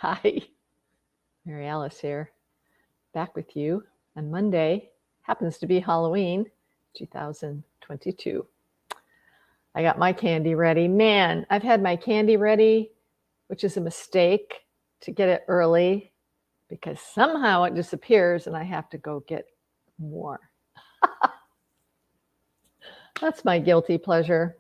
Hi, Mary Alice here, back with you on Monday. Happens to be Halloween 2022. I got my candy ready. Man, I've had my candy ready, which is a mistake, to get it early because somehow it disappears and I have to go get more. That's my guilty pleasure.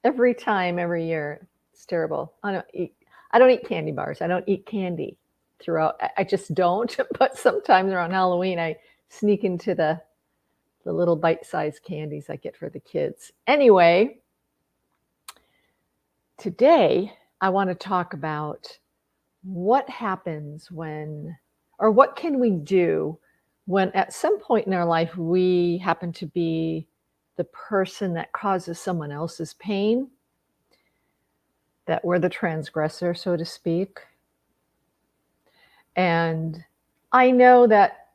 Every time, every year. It's terrible. I don't eat candy bars. I don't eat candy throughout. I just don't. But sometimes around Halloween, I sneak into the little bite-sized candies I get for the kids. Anyway, today I want to talk about what happens when, or what can we do when at some point in our life we happen to be the person that causes someone else's pain, that we're the transgressor, so to speak. And I know that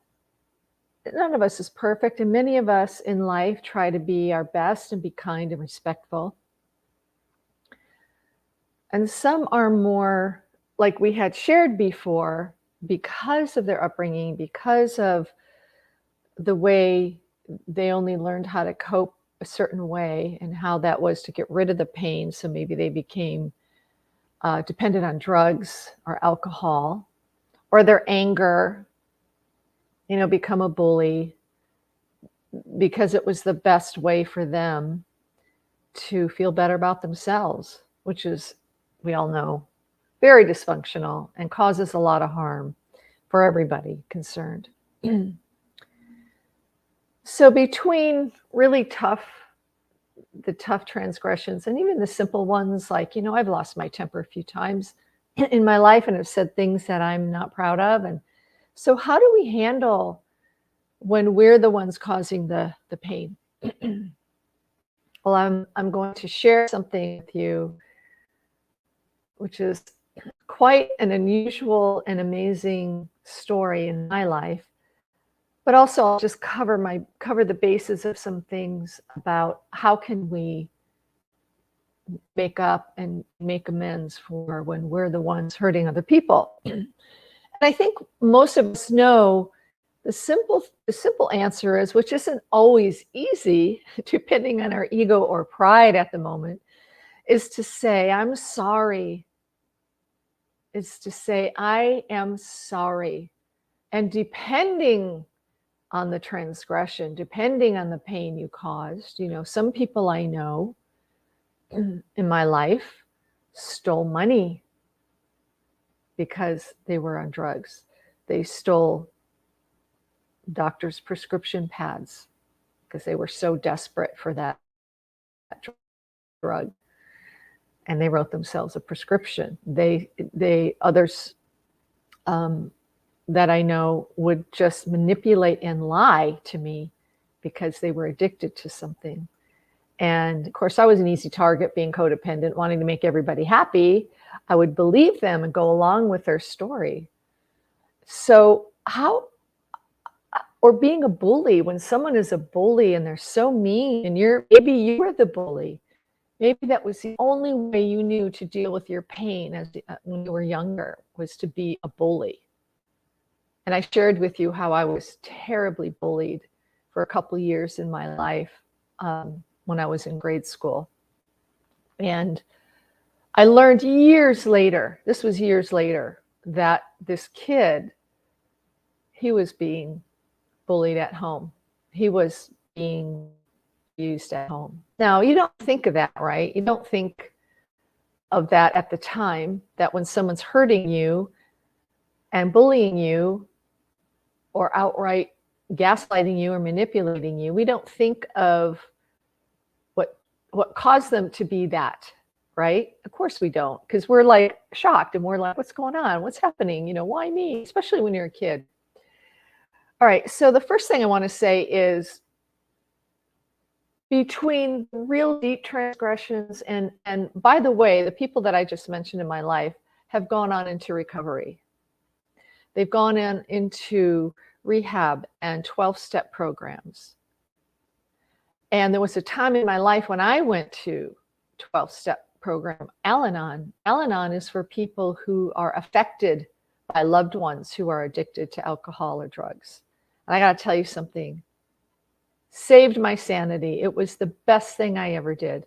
none of us is perfect, and many of us in life try to be our best and be kind and respectful. And some are more, like we had shared before, because of their upbringing, because of the way they only learned how to cope a certain way and how that was to get rid of the pain. So maybe they became dependent on drugs or alcohol, or their anger, become a bully because it was the best way for them to feel better about themselves, which is, we all know, very dysfunctional and causes a lot of harm for everybody concerned. So between really the tough transgressions and even the simple ones, like, I've lost my temper a few times in my life and have said things that I'm not proud of. And so how do we handle when we're the ones causing the pain? Well, I'm going to share something with you, which is quite an unusual and amazing story in my life. But also I'll just cover the basis of some things about how can we make up and make amends for when we're the ones hurting other people. And I think most of us know the simple answer is, which isn't always easy, depending on our ego or pride at the moment, is to say, I'm sorry. Is to say, I am sorry. And depending on the transgression, depending on the pain you caused, some people I know in my life stole money because they were on drugs. They stole doctors' prescription pads because they were so desperate for that drug, and they wrote themselves a prescription. Others that I know would just manipulate and lie to me because they were addicted to something. And of course, I was an easy target, being codependent, wanting to make everybody happy. I would believe them and go along with their story. So or being a bully, when someone is a bully and they're so mean, and maybe you were the bully. Maybe that was the only way you knew to deal with your pain when you were younger, was to be a bully. And I shared with you how I was terribly bullied for a couple of years in my life when I was in grade school. And I learned years later, that this kid, he was being bullied at home. He was being used at home. Now, you don't think of that, right? You don't think of that at the time, that when someone's hurting you and bullying you, or outright gaslighting you or manipulating you, we don't think of what caused them to be that, right? Of course we don't, because we're like shocked and we're like, what's going on? What's happening? Why me? Especially when you're a kid. All right, so the first thing I want to say is, between real deep transgressions, and by the way, the people that I just mentioned in my life have gone on into recovery. They've gone into rehab and 12-step programs. And there was a time in my life when I went to 12-step program, Al-Anon. Al-Anon is for people who are affected by loved ones who are addicted to alcohol or drugs. And I got to tell you something, saved my sanity. It was the best thing I ever did.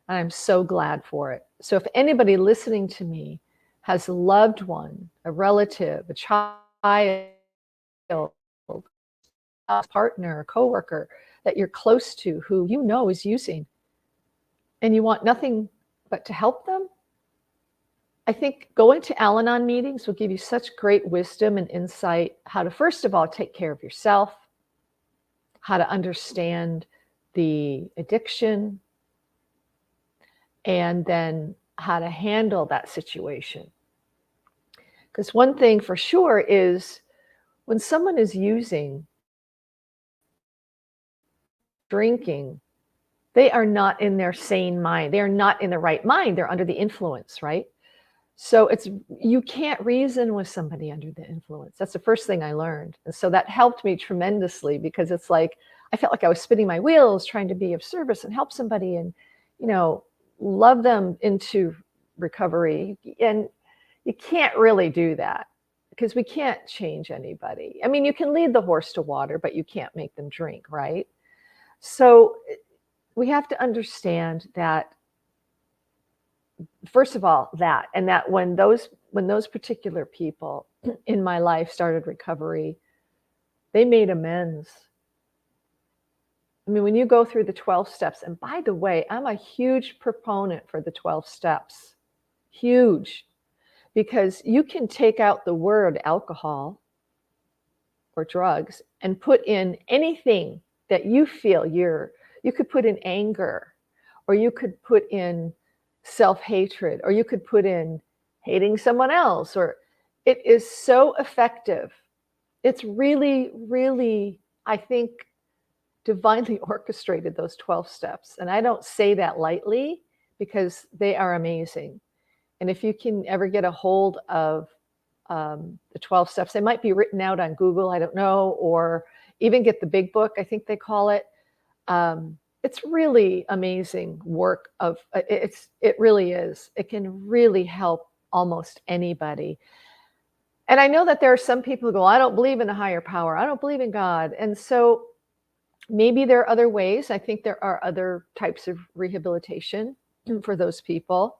And I'm so glad for it. So if anybody listening to me has a loved one, a relative, a child, a partner, a coworker that you're close to who you know is using, and you want nothing but to help them, I think going to Al-Anon meetings will give you such great wisdom and insight how to, first of all, take care of yourself, how to understand the addiction, and then how to handle that situation. Because one thing for sure is when someone is using, drinking, they are not in their sane mind. They are not in the right mind. They're under the influence, right? So you can't reason with somebody under the influence. That's the first thing I learned. And so that helped me tremendously, because it's like I felt like I was spinning my wheels trying to be of service and help somebody and, love them into recovery. And you can't really do that because we can't change anybody. I mean, you can lead the horse to water, but you can't make them drink, right? So we have to understand that, first of all, that when those particular people in my life started recovery, they made amends. I mean, when you go through the 12 steps, and by the way, I'm a huge proponent for the 12 steps, huge, because you can take out the word alcohol or drugs and put in anything that you feel you could put in anger, or you could put in self-hatred, or you could put in hating someone else, or it is so effective. It's really, really, I think, divinely orchestrated, those 12 steps. And I don't say that lightly because they are amazing. And if you can ever get a hold of the 12 steps, they might be written out on Google, I don't know, or even get the big book, I think they call it. It's really amazing work it really is. It can really help almost anybody. And I know that there are some people who go, I don't believe in a higher power. I don't believe in God. And so maybe there are other ways. I think there are other types of rehabilitation for those people.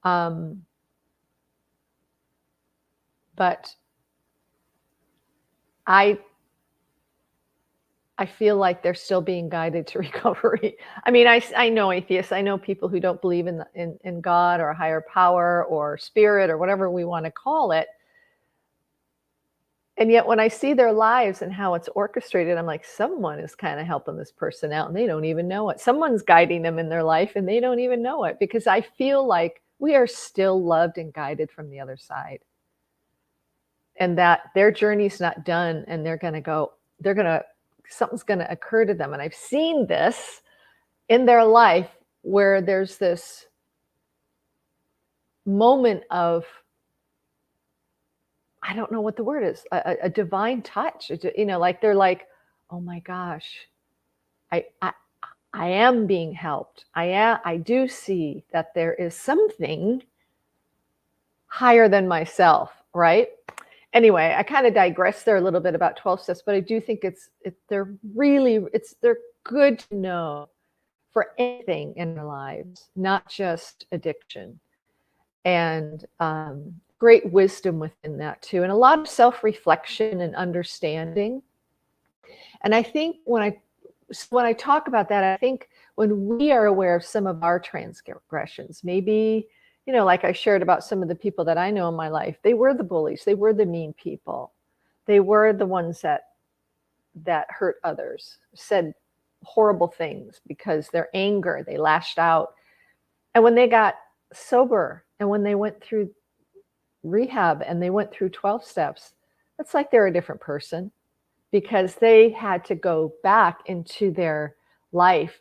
But I feel like they're still being guided to recovery. I mean, I know atheists. I know people who don't believe in God or a higher power or spirit or whatever we want to call it. And yet when I see their lives and how it's orchestrated, I'm like, someone is kind of helping this person out and they don't even know it. Someone's guiding them in their life and they don't even know it, because I feel like we are still loved and guided from the other side. And that their journey's not done, and something's going to occur to them. And I've seen this in their life where there's this moment of, I don't know what the word is, a divine touch, like they're like, oh my gosh, I am being helped. I do see that there is something higher than myself, right? Anyway, I kind of digressed there a little bit about 12 steps, but I do think they're good to know for anything in our lives, not just addiction. And great wisdom within that too, and a lot of self-reflection and understanding. And I think when I talk about that, I think when we are aware of some of our transgressions, maybe, like I shared about some of the people that I know in my life, they were the bullies, they were the mean people, they were the ones that hurt others, said horrible things because their anger, they lashed out. And when they got sober and when they went through rehab and they went through 12 steps, it's like they're a different person, because they had to go back into their life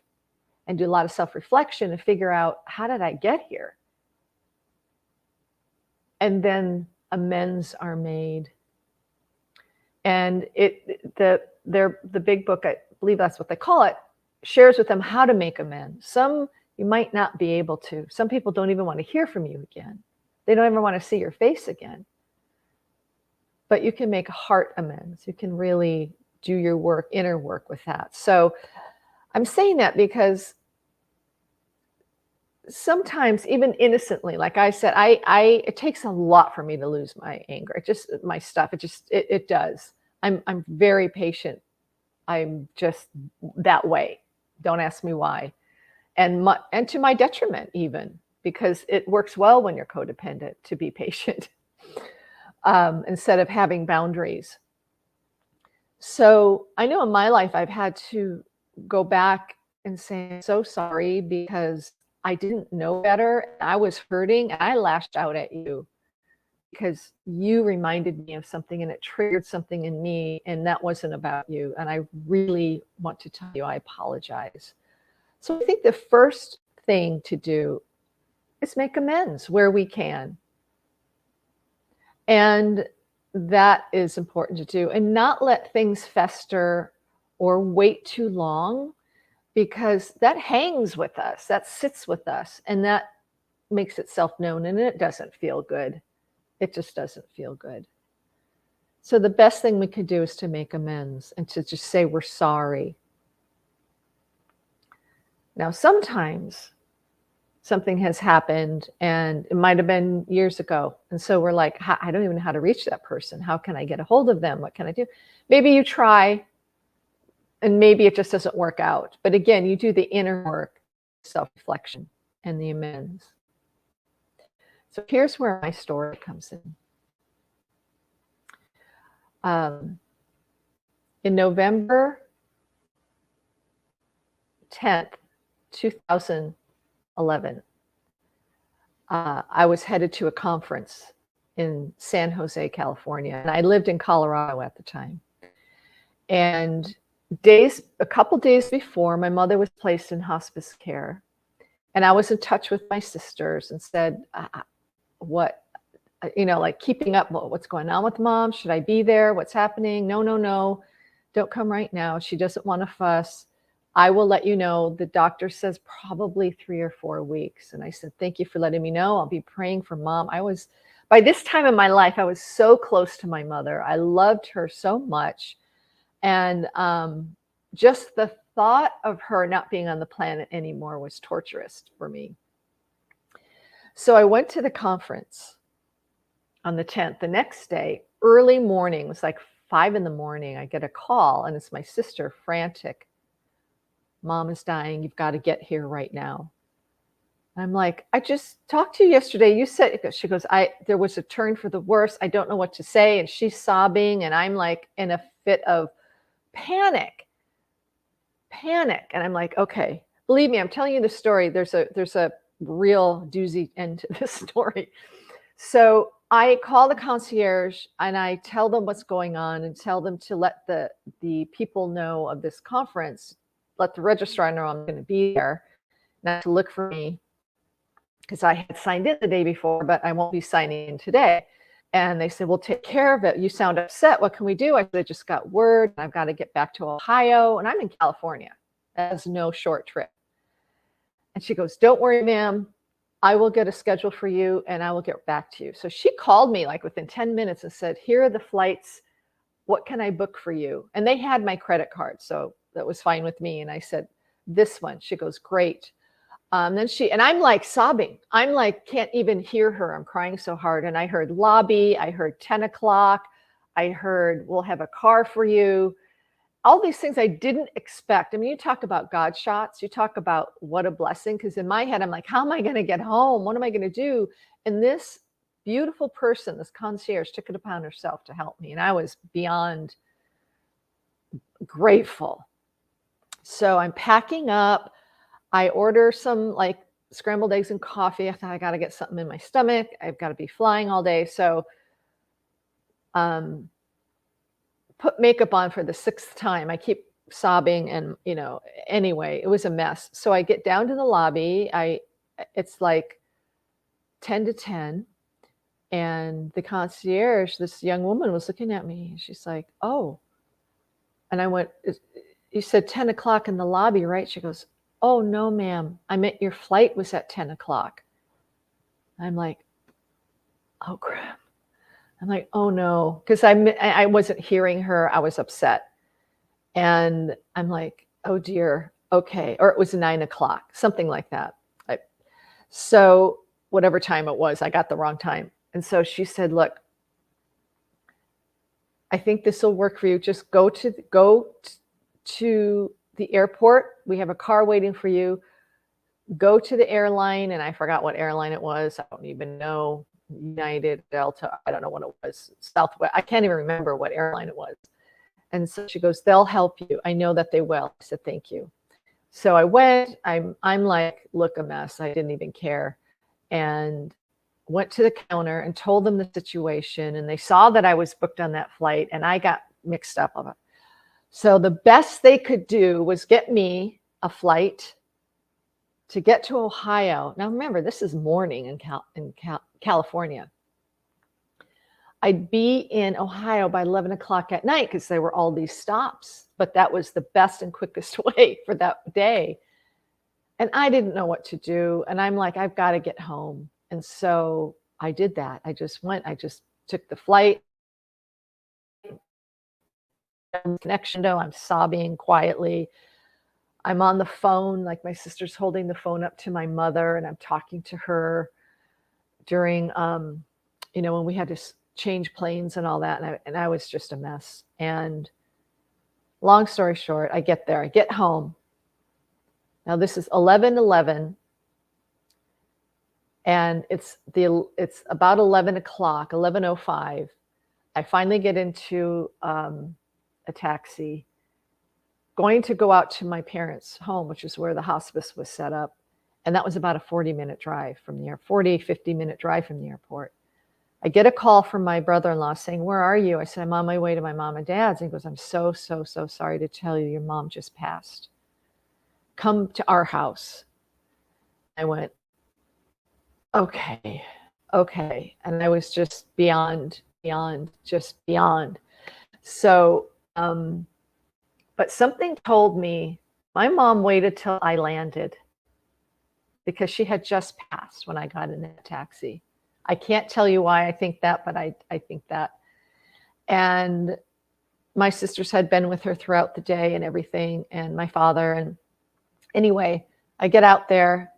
and do a lot of self-reflection and figure out, how did I get here? And then amends are made. And the big book, I believe that's what they call it, shares with them how to make amends. Some you might not be able to. Some people don't even want to hear from you again. They don't ever want to see your face again. but you can make heart amends. You can really do your work, inner work with that. So I'm saying that because sometimes, even innocently, like I said, it takes a lot for me to lose my anger. It just, my stuff, it does. I'm very patient. I'm just that way. Don't ask me why. And to my detriment, even, because it works well when you're codependent to be patient, instead of having boundaries. So I know in my life I've had to go back and say, I'm so sorry because I didn't know better. I was hurting and I lashed out at you because you reminded me of something and it triggered something in me, and that wasn't about you. And I really want to tell you I apologize. So I think the first thing to do is make amends where we can. And that is important to do, and not let things fester or wait too long, because that hangs with us, that sits with us, and that makes itself known, and it doesn't feel good. It just doesn't feel good. So the best thing we could do is to make amends and to just say we're sorry. Now, sometimes something has happened and it might have been years ago. And so we're like, I don't even know how to reach that person. How can I get a hold of them? What can I do? Maybe you try and maybe it just doesn't work out. But again, you do the inner work, self-reflection, and the amends. So here's where my story comes in. In November 10th, 2011, I was headed to a conference in San Jose, California, and I lived in Colorado at the time. And a couple days before, my mother was placed in hospice care, and I was in touch with my sisters and said, like keeping up, what's going on with mom? Should I be there? What's happening? No, don't come right now. She doesn't want to fuss. I will let you know. The doctor says probably 3 or 4 weeks. And I said, thank you for letting me know. I'll be praying for mom. By this time in my life, I was so close to my mother. I loved her so much. And just the thought of her not being on the planet anymore was torturous for me. So I went to the conference on the 10th. The next day, early morning, it was like 5 a.m. I get a call, and it's my sister, frantic. Mom is dying. You've got to get here right now. I'm like, I just talked to you yesterday. You said, she goes, there was a turn for the worse. I don't know what to say. And she's sobbing, and I'm like in a fit of panic. And I'm like, okay, believe me, I'm telling you the story. There's a real doozy end to this story. So I call the concierge and I tell them what's going on and tell them to let the people know of this conference, let the registrar know I'm going to be there, not to look for me, because I had signed in the day before, but I won't be signing in today. And they said, we'll take care of it. You sound upset. What can we do? I said, I just got word. I've got to get back to Ohio, and I'm in California. That's no short trip. And she goes, don't worry, ma'am. I will get a schedule for you and I will get back to you. So she called me like within 10 minutes and said, here are the flights. What can I book for you? And they had my credit card. So that was fine with me. And I said, this one. She goes, great. And I'm like sobbing. I'm like, can't even hear her. I'm crying so hard. And I heard lobby. I heard 10 o'clock. I heard, we'll have a car for you. All these things I didn't expect. I mean, you talk about God shots. You talk about what a blessing. Because in my head, I'm like, how am I going to get home? What am I going to do? And this beautiful person, this concierge, took it upon herself to help me. And I was beyond grateful. So I'm packing up. I order some like scrambled eggs and coffee. I thought I got to get something in my stomach. I've got to be flying all day. So put makeup on for the 6th time. I keep sobbing and, anyway, it was a mess. So I get down to the lobby. It's like 10 to 10. And the concierge, this young woman, was looking at me. She's like, oh. And I went, you said 10 o'clock in the lobby, right? She goes, oh, no, ma'am. I meant your flight was at 10 o'clock. I'm like, oh, crap. I'm like, oh no, because I wasn't hearing her. I was upset. And I'm like, oh dear, okay. Or it was 9 o'clock, something like that. So whatever time it was, I got the wrong time. And so she said, look, I think this will work for you. Just go to the airport. We have a car waiting for you. Go to the airline. And I forgot what airline it was. I don't even know. United, Delta, I don't know what it was. Southwest. I can't even remember what airline it was. And so she goes, they'll help you. I know that they will. I said, thank you. So I went. I'm like, look, a mess. I didn't even care. And went to the counter and told them the situation. And they saw that I was booked on that flight, and I got mixed up of it. So the best they could do was get me a flight to get to Ohio. Now remember, this is morning in California. I'd be in Ohio by 11 o'clock at night because there were all these stops, but that was the best and quickest way for that day. And I didn't know what to do. And I'm like, I've got to get home. And so I did that. I just took the flight. Connection though, I'm sobbing quietly. I'm on the phone, like my sister's holding the phone up to my mother, and I'm talking to her during, when we had to change planes and all that. And I was just a mess. And long story short, I get there, I get home. Now this is 11:11, and it's about 11 o'clock, 11:05. I finally get into a taxi, going to go out to my parents' home, which is where the hospice was set up. And that was about a 40-minute drive from the airport, 50-minute drive from the airport. I get a call from my brother-in-law saying, where are you? I said, I'm on my way to my mom and dad's. And he goes, I'm so sorry to tell you, your mom just passed. Come to our house. I went, okay. And I was just beyond. So, but something told me, my mom waited till I landed because she had just passed when I got in that taxi. I can't tell you why I think that, but I think that. And my sisters had been with her throughout the day and everything, and my father. And anyway, I get out there.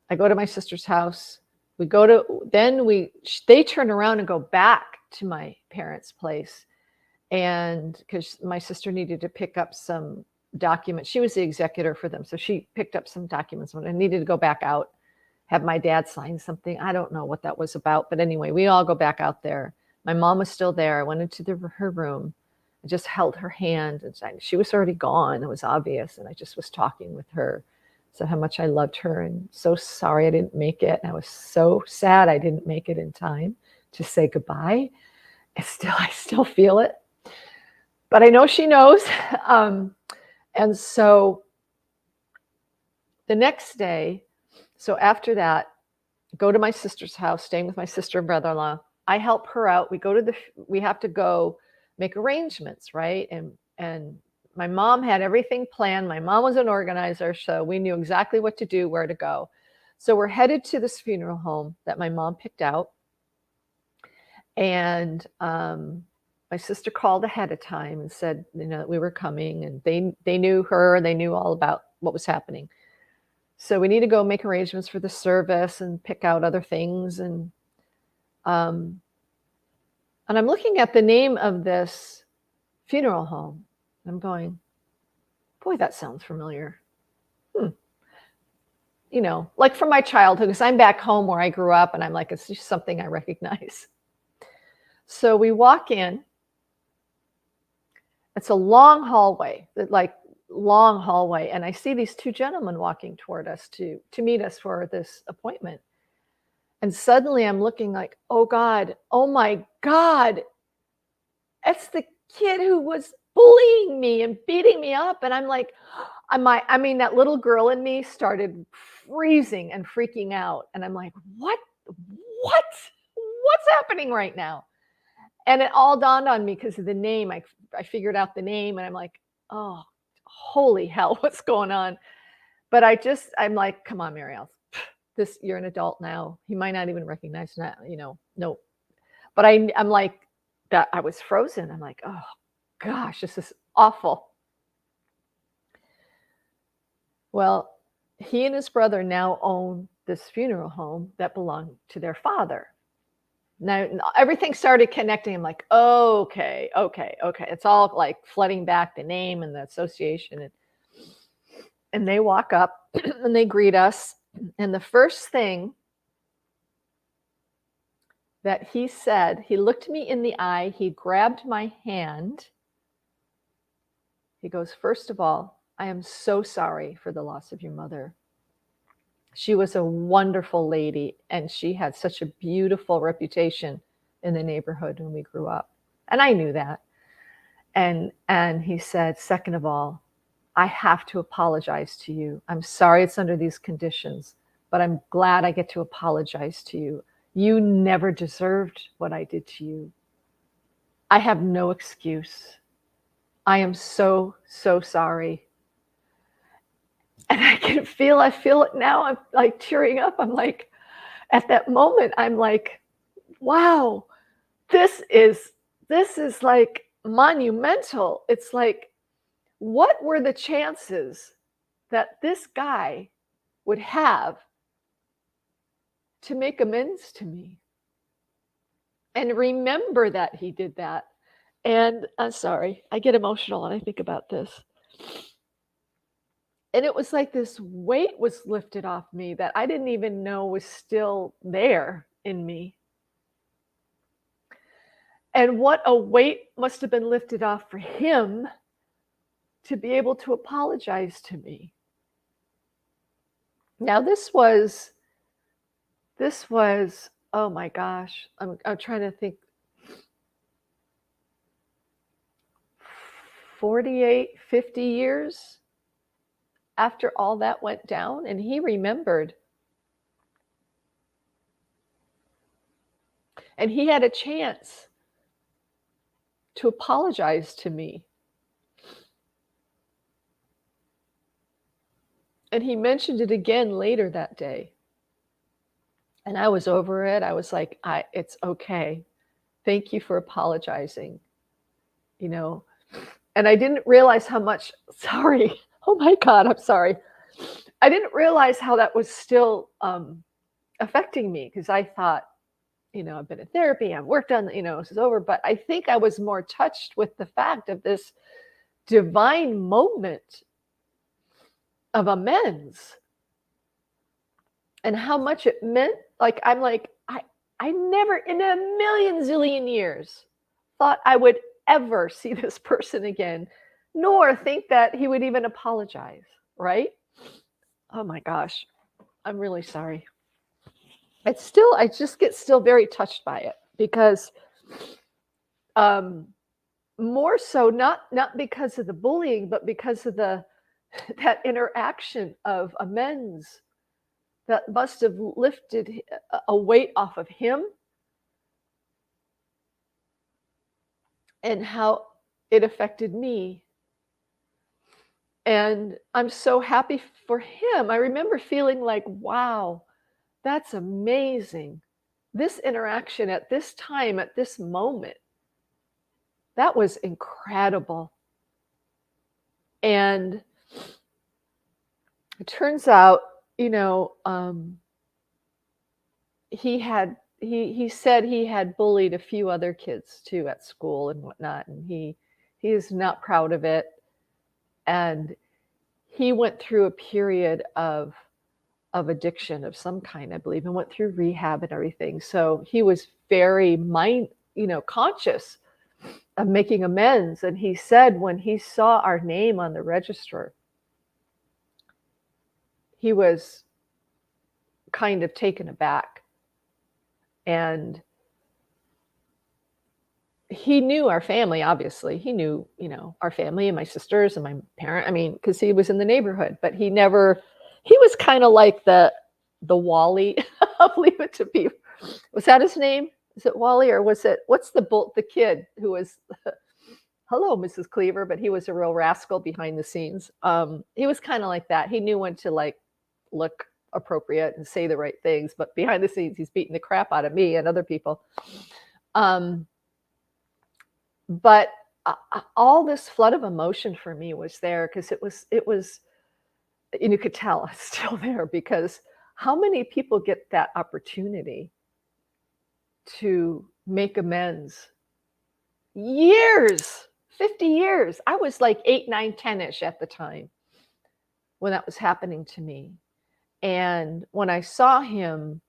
I go to my sister's house. They turn around and go back to my parents' place. And because my sister needed to pick up some documents. She was the executor for them. So she picked up some documents when I needed to go back out, have my dad sign something. I don't know what that was about. But anyway, we all go back out there. My mom was still there. I went into her room. I just held her hand. And she was already gone. It was obvious. And I just was talking with her. So how much I loved her, and so sorry I didn't make it. And I was so sad I didn't make it in time to say goodbye. I still feel it. But I know she knows. And so the next day, so after that, go to my sister's house, staying with my sister and brother-in-law. I help her out. We have to go make arrangements, right? And my mom had everything planned. My mom was an organizer, so we knew exactly what to do, where to go. So we're headed to this funeral home that my mom picked out. And my sister called ahead of time and said, that we were coming, and they knew her. They knew all about what was happening. So we need to go make arrangements for the service and pick out other things. And I'm looking at the name of this funeral home. I'm going, boy, that sounds familiar. Like from my childhood, because I'm back home where I grew up, and I'm like, it's just something I recognize. So we walk in. It's a long hallway, and I see these two gentlemen walking toward us to meet us for this appointment. And suddenly I'm looking like, oh God, oh my God, it's the kid who was bullying me and beating me up. And I'm like, that little girl in me started freezing and freaking out. And I'm like, what's happening right now? And it all dawned on me because of the name. I figured out the name, and I'm like, oh, holy hell, what's going on? But I'm like, come on, Marielle, you're an adult now. He might not even recognize that, no. But I'm like, that I was frozen. I'm like, oh gosh, this is awful. Well, he and his brother now own this funeral home that belonged to their father. Now everything started connecting. I'm like, okay, okay, okay. It's all like flooding back, the name and the association. And they walk up and they greet us. And the first thing that he said, he looked me in the eye, he grabbed my hand. He goes, first of all, I am so sorry for the loss of your mother. She was a wonderful lady, and she had such a beautiful reputation in the neighborhood when we grew up. And I knew that. And he said, second of all, I have to apologize to you. I'm sorry it's under these conditions, but I'm glad I get to apologize to you. You never deserved what I did to you. I have no excuse. I am so, so sorry. And I feel it now. I'm like tearing up. I'm like, at that moment, I'm like, wow, this is like monumental. It's like, what were the chances that this guy would have to make amends to me? And remember that he did that. And I'm sorry, I get emotional when I think about this. And it was like this weight was lifted off me that I didn't even know was still there in me. And what a weight must have been lifted off for him to be able to apologize to me. Now this was, oh my gosh, I'm trying to think, 48, 50 years after all that went down, and he remembered. And he had a chance to apologize to me. And he mentioned it again later that day. And I was over it. I was like, it's okay. Thank you for apologizing. You know, and I didn't realize how much, sorry. Oh my God, I'm sorry. I didn't realize how that was still affecting me, because I thought, you know, I've been in therapy, I've worked on, you know, this is over. But I think I was more touched with the fact of this divine moment of amends and how much it meant. Like, I'm like, I never in a million zillion years thought I would ever see this person again, nor think that he would even apologize, right? Oh my gosh, I'm really sorry. It's still, I just get still very touched by it, because more so not because of the bullying, but because of that interaction of amends that must have lifted a weight off of him, and how it affected me. And I'm so happy for him. I remember feeling like, wow, that's amazing. This interaction at this time, at this moment, that was incredible. And it turns out, you know, he said he had bullied a few other kids too at school and whatnot, and he is not proud of it. And he went through a period of addiction of some kind, I believe, and went through rehab and everything. So he was very conscious of making amends. And he said when he saw our name on the register, he was kind of taken aback. And he knew our family, obviously. He knew, our family and my sisters and my parent. I mean, because he was in the neighborhood, but he was kind of like the Wally of Leave It to Beaver. Was that his name? Is it Wally, or what's the kid who was, hello, Mrs. Cleaver, but he was a real rascal behind the scenes. He was kind of like that. He knew when to look appropriate and say the right things, but behind the scenes, he's beating the crap out of me and other people. Um, but all this flood of emotion for me was there because it was, and you could tell it's still there because how many people get that opportunity to make amends? Years, 50 years. I was like 8, 9, 10-ish at the time when that was happening to me. And when I saw him,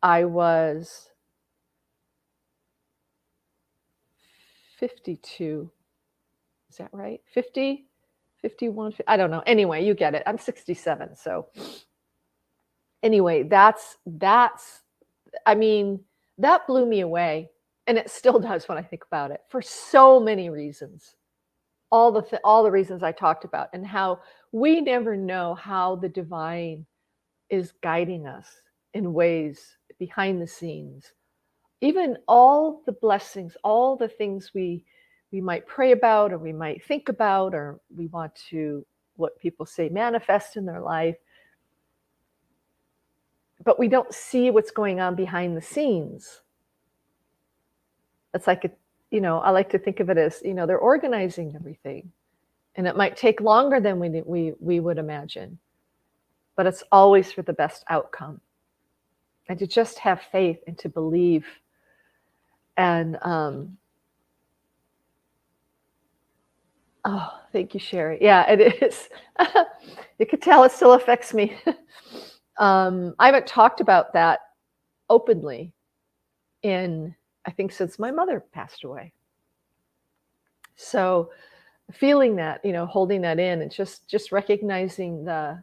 I was 52. Is that right? 50, 51, I don't know. Anyway, you get it. I'm 67. So anyway, I mean, that blew me away. And it still does when I think about it for so many reasons. All the reasons I talked about, and how we never know how the divine is guiding us in ways behind the scenes. Even all the blessings, all the things we might pray about, or we might think about, or we want to, what people say, manifest in their life, but we don't see what's going on behind the scenes. It's like, I like to think of it as, they're organizing everything. And it might take longer than we would imagine, but it's always for the best outcome. And to just have faith and to believe. And oh, thank you, Sherry. Yeah, it is. You could tell it still affects me. I haven't talked about that openly I think since my mother passed away. So feeling that, holding that in, and just recognizing the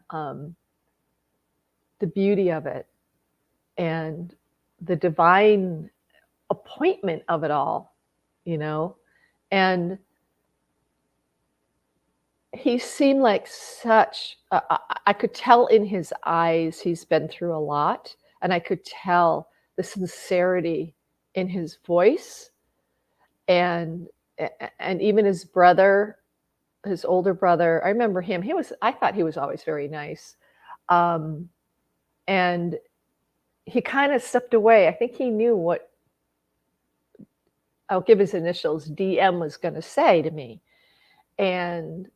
beauty of it and the divine appointment of it all, and he seemed like such, I could tell in his eyes he's been through a lot, and I could tell the sincerity in his voice, and even his brother, his older brother. I remember him. I thought he was always very nice. And he kind of stepped away. I think he knew what, I'll give his initials, DM, was going to say to me. And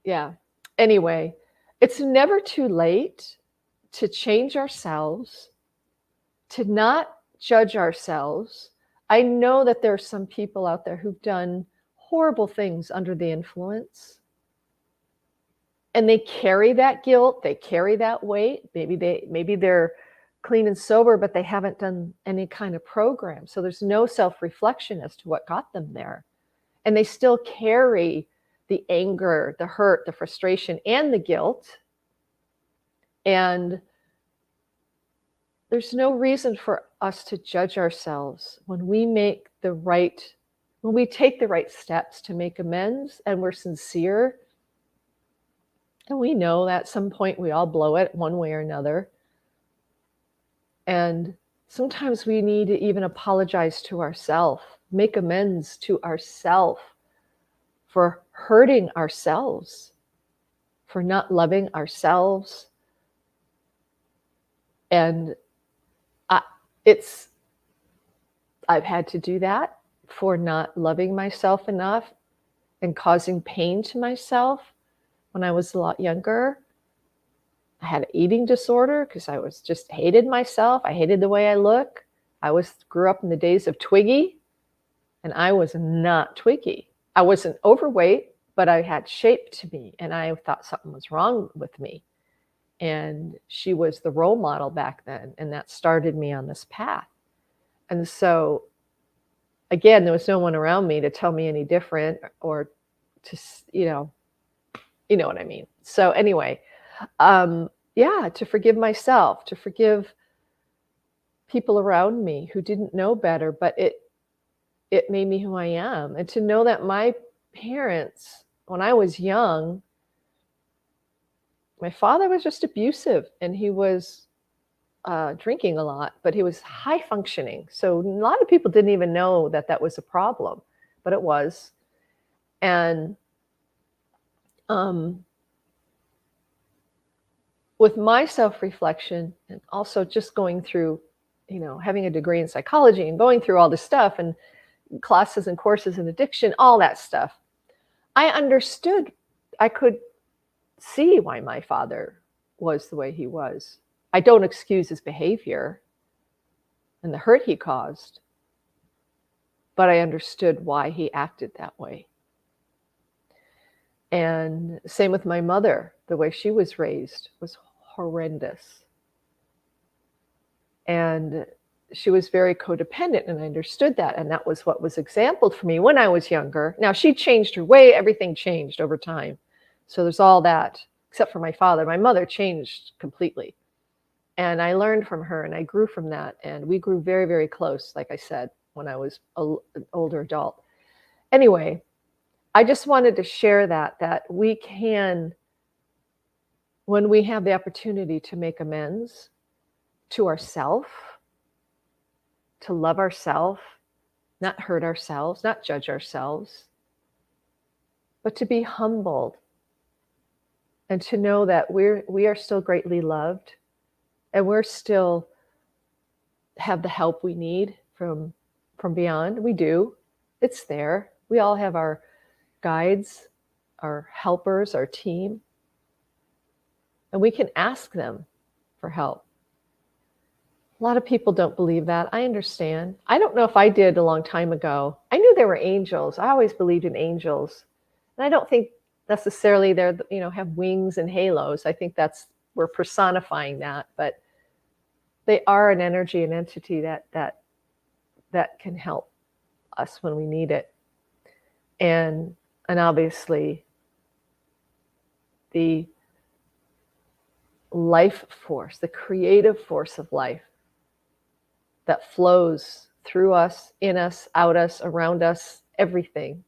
yeah, anyway, it's never too late to change ourselves, to not judge ourselves. I know that there are some people out there who've done horrible things under the influence, and they carry that guilt, they carry that weight. Maybe they're clean and sober, but they haven't done any kind of program. So there's no self-reflection as to what got them there. And they still carry the anger, the hurt, the frustration, and the guilt. And there's no reason for us to judge ourselves when we take the right steps to make amends, and we're sincere. And we know that at some point we all blow it one way or another. And sometimes we need to even apologize to ourselves, make amends to ourselves for hurting ourselves, for not loving ourselves. And I've had to do that for not loving myself enough and causing pain to myself when I was a lot younger. I had an eating disorder because I was just hated myself. I hated the way I look. Grew up in the days of Twiggy, and I was not Twiggy. I wasn't overweight, but I had shape to me, and I thought something was wrong with me. And she was the role model back then, and that started me on this path. And so, again, there was no one around me to tell me any different, or to, you know what I mean. So anyway, to forgive myself, to forgive people around me who didn't know better, but it made me who I am. And to know that my parents, when I was young, my father was just abusive, and he was drinking a lot, but he was high functioning. So a lot of people didn't even know that was a problem, but it was. And with my self-reflection, and also just going through having a degree in psychology and going through all this stuff and classes and courses in addiction, all that stuff, I understood, I could see why my father was the way he was. I don't excuse his behavior and the hurt he caused, but I understood why he acted that way. And same with my mother. The way she was raised was horrendous. And she was very codependent, and I understood that. And that was what was exampled for me when I was younger. Now, she changed her way. Everything changed over time. So there's all that, except for my father. My mother changed completely. And I learned from her, and I grew from that. And we grew very, very close, like I said, when I was an older adult. Anyway, I just wanted to share that we can, when we have the opportunity to make amends to ourselves, to love ourselves, not hurt ourselves, not judge ourselves, but to be humbled and to know that we are still greatly loved, and we're still have the help we need from beyond. We do. It's there. We all have our guides, our helpers, our team, and we can ask them for help. A lot of people don't believe that. I understand. I don't know if I did a long time ago. I knew there were angels. I always believed in angels. And I don't think necessarily they're, have wings and halos. I think we're personifying that, but they are an energy, an entity that can help us when we need it. And obviously the life force, the creative force of life that flows through us, in us, out us, around us, everything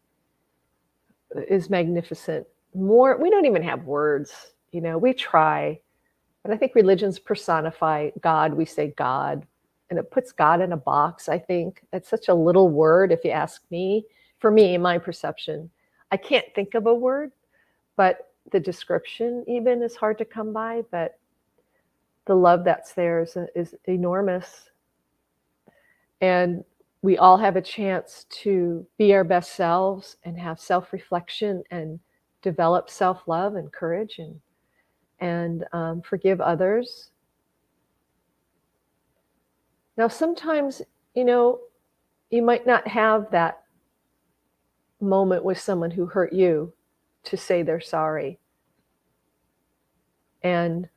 is magnificent. We don't even have words, we try, but I think religions personify God. We say God, and it puts God in a box. I think it's such a little word, if you ask me. For me, my perception, I can't think of a word, but the description even is hard to come by, but the love that's there is enormous. And we all have a chance to be our best selves and have self-reflection and develop self-love and courage and forgive others. Now, sometimes, you might not have that moment with someone who hurt you to say they're sorry. And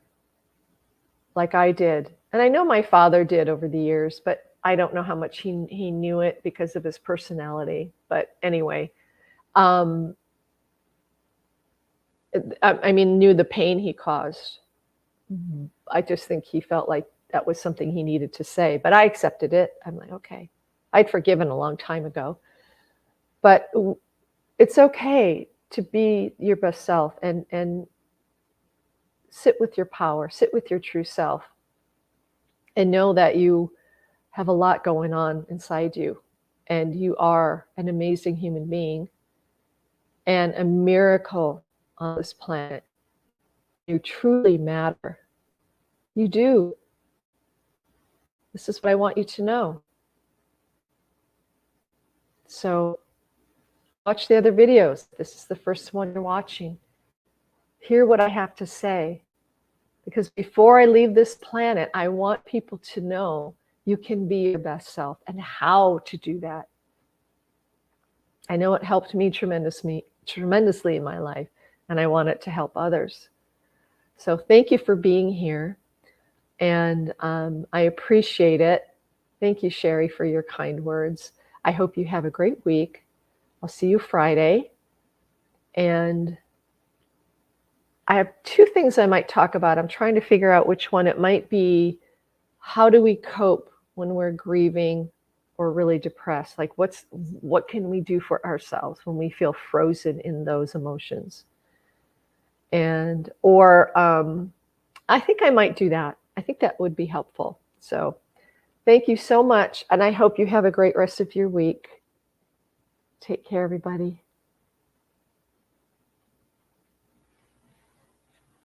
like I did, and I know my father did over the years, but I don't know how much he knew it because of his personality. But anyway, knew the pain he caused. Mm-hmm. I just think he felt like that was something he needed to say, but I accepted it. I'm like, okay, I'd forgiven a long time ago, but it's okay to be your best self and sit with your power, sit with your true self, and know that you have a lot going on inside you, and you are an amazing human being and a miracle on this planet. You truly matter. You do. This is what I want you to know. So watch the other videos. This is the first one you're watching. Hear what I have to say. Because before I leave this planet, I want people to know you can be your best self and how to do that. I know it helped me tremendously in my life, and I want it to help others. So thank you for being here, and I appreciate it. Thank you, Sherry, for your kind words. I hope you have a great week. I'll see you Friday. And I have two things I might talk about. I'm trying to figure out which one. It might be, how do we cope when we're grieving or really depressed? Like what can we do for ourselves when we feel frozen in those emotions? Or I think I might do that. I think that would be helpful. So thank you so much. And I hope you have a great rest of your week. Take care, everybody.